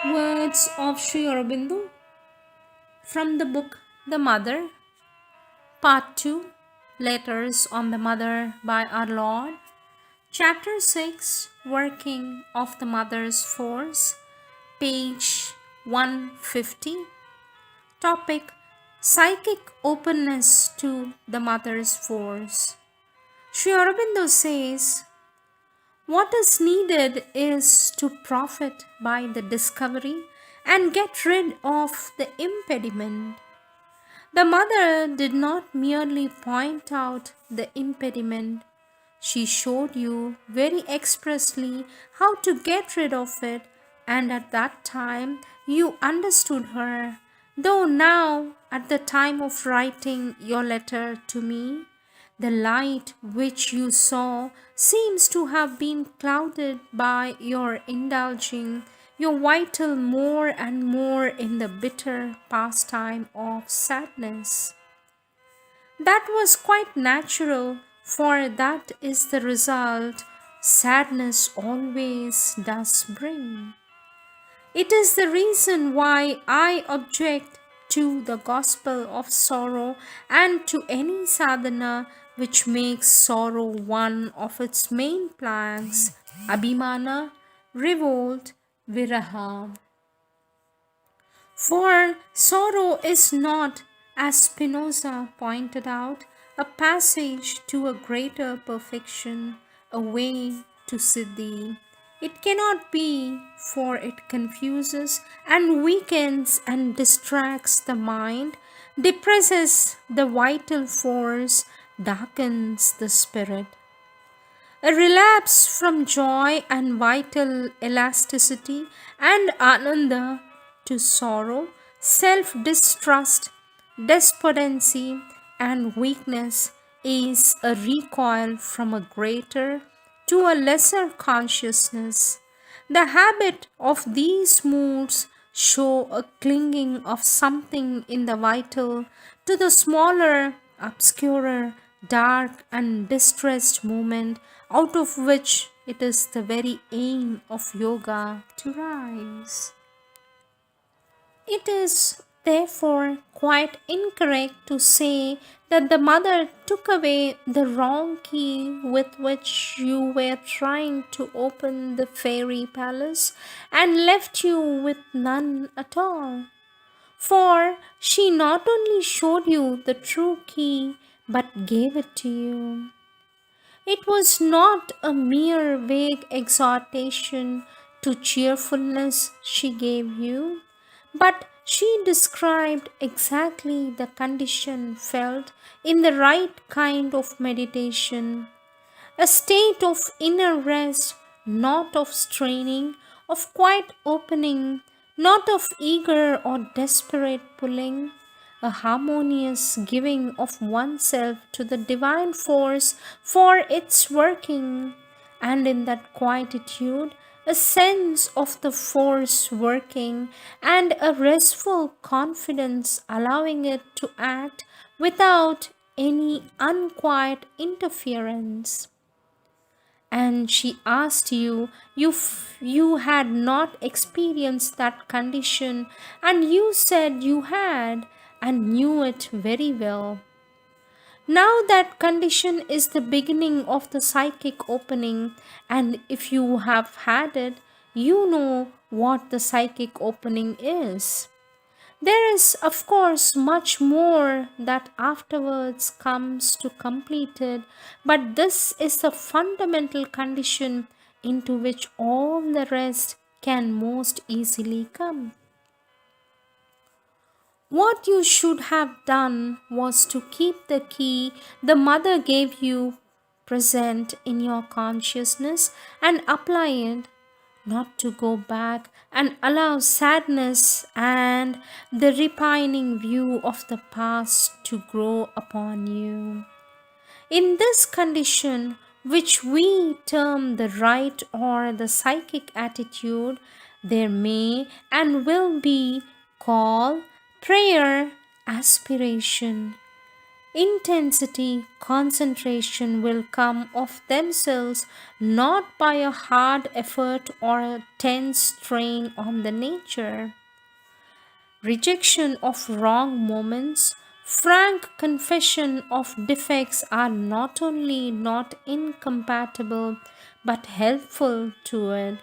Words of Sri Aurobindo from the book The Mother, Part 2, Letters on the Mother by Our Lord, Chapter 6, Working of the Mother's Force, page 150. Topic: Psychic openness to the Mother's force. Sri Aurobindo says, what is needed is to profit by the discovery and get rid of the impediment. The mother did not merely point out the impediment, she showed you very expressly how to get rid of it, and at that time you understood her, though now, at the time of writing your letter to me, the light which you saw seems to have been clouded by your indulging your vital more and more in the bitter pastime of sadness. That was quite natural, for that is the result sadness always does bring. It is the reason why I object to the gospel of sorrow and to any sadhana which makes sorrow one of its main planks, abhimana, revolt, viraha. For sorrow is not, as Spinoza pointed out, a passage to a greater perfection, a way to Siddhi. It cannot be, for it confuses and weakens and distracts the mind, depresses the vital force, darkens the spirit. A relapse from joy and vital elasticity and ananda to sorrow, self distrust, despondency, and weakness is a recoil from a greater to a lesser consciousness. The habit of these moods show a clinging of something in the vital to the smaller, obscurer, dark, and distressed moment out of which it is the very aim of yoga to rise. It is therefore quite incorrect to say that the mother took away the wrong key with which you were trying to open the fairy palace and left you with none at all. For she not only showed you the true key but gave it to you. It was not a mere vague exhortation to cheerfulness she gave you, but she described exactly the condition felt in the right kind of meditation, a state of inner rest, not of straining, of quiet opening, not of eager or desperate pulling, a harmonious giving of oneself to the divine force for its working, and in that quietude, a sense of the force working and a restful confidence allowing it to act without any unquiet interference. And she asked you if you had not experienced that condition, and you said you had and knew it very well. Now that condition is the beginning of the psychic opening, and if you have had it, you know what the psychic opening is. There is, of course, much more that afterwards comes to complete it, but this is the fundamental condition into which all the rest can most easily come. What you should have done was to keep the key the mother gave you present in your consciousness and apply it, not to go back and allow sadness and the repining view of the past to grow upon you. In this condition, which we term the right or the psychic attitude, there may and will be call, prayer, aspiration. Intensity, concentration will come of themselves, not by a hard effort or a tense strain on the nature. Rejection of wrong moments, frank confession of defects are not only not incompatible but helpful to it.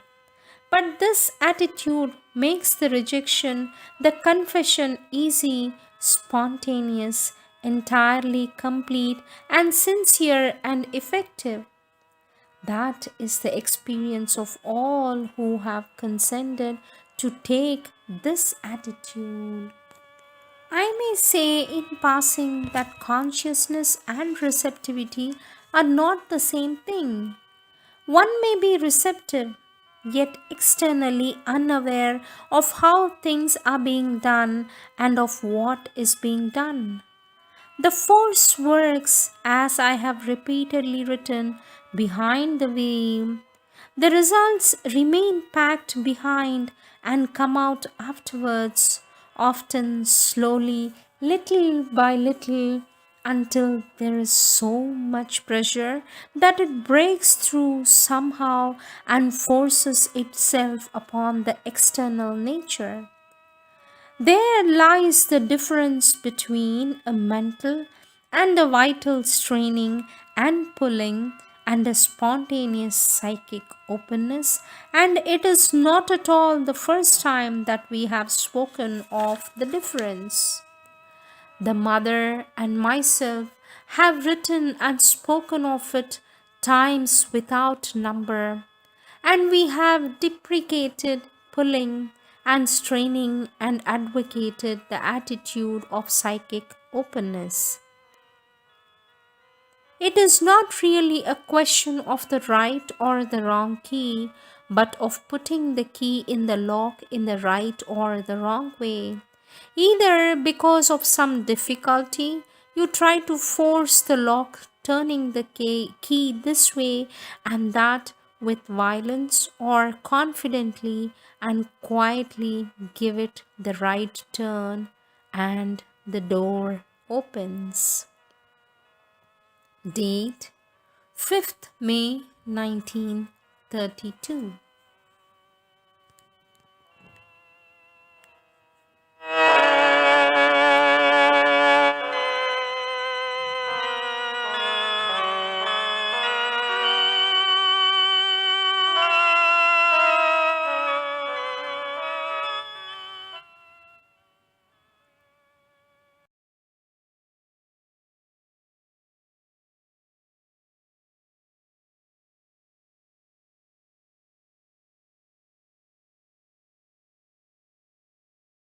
But this attitude makes the rejection, the confession easy, spontaneous, entirely complete, and sincere and effective. That is the experience of all who have consented to take this attitude. I may say in passing that consciousness and receptivity are not the same thing. One may be receptive, yet externally unaware of how things are being done and of what is being done. The force works, as I have repeatedly written, behind the veil. The results remain packed behind and come out afterwards, often slowly, little by little, until there is so much pressure that it breaks through somehow and forces itself upon the external nature. There lies the difference between a mental and a vital straining and pulling and a spontaneous psychic openness, and it is not at all the first time that we have spoken of the difference. The mother and myself have written and spoken of it times without number, and we have deprecated pulling and straining and advocated the attitude of psychic openness. It is not really a question of the right or the wrong key, but of putting the key in the lock in the right or the wrong way. Either because of some difficulty, you try to force the lock, turning the key this way and that with violence, or confidently and quietly give it the right turn, and the door opens. Date 5th May 1932.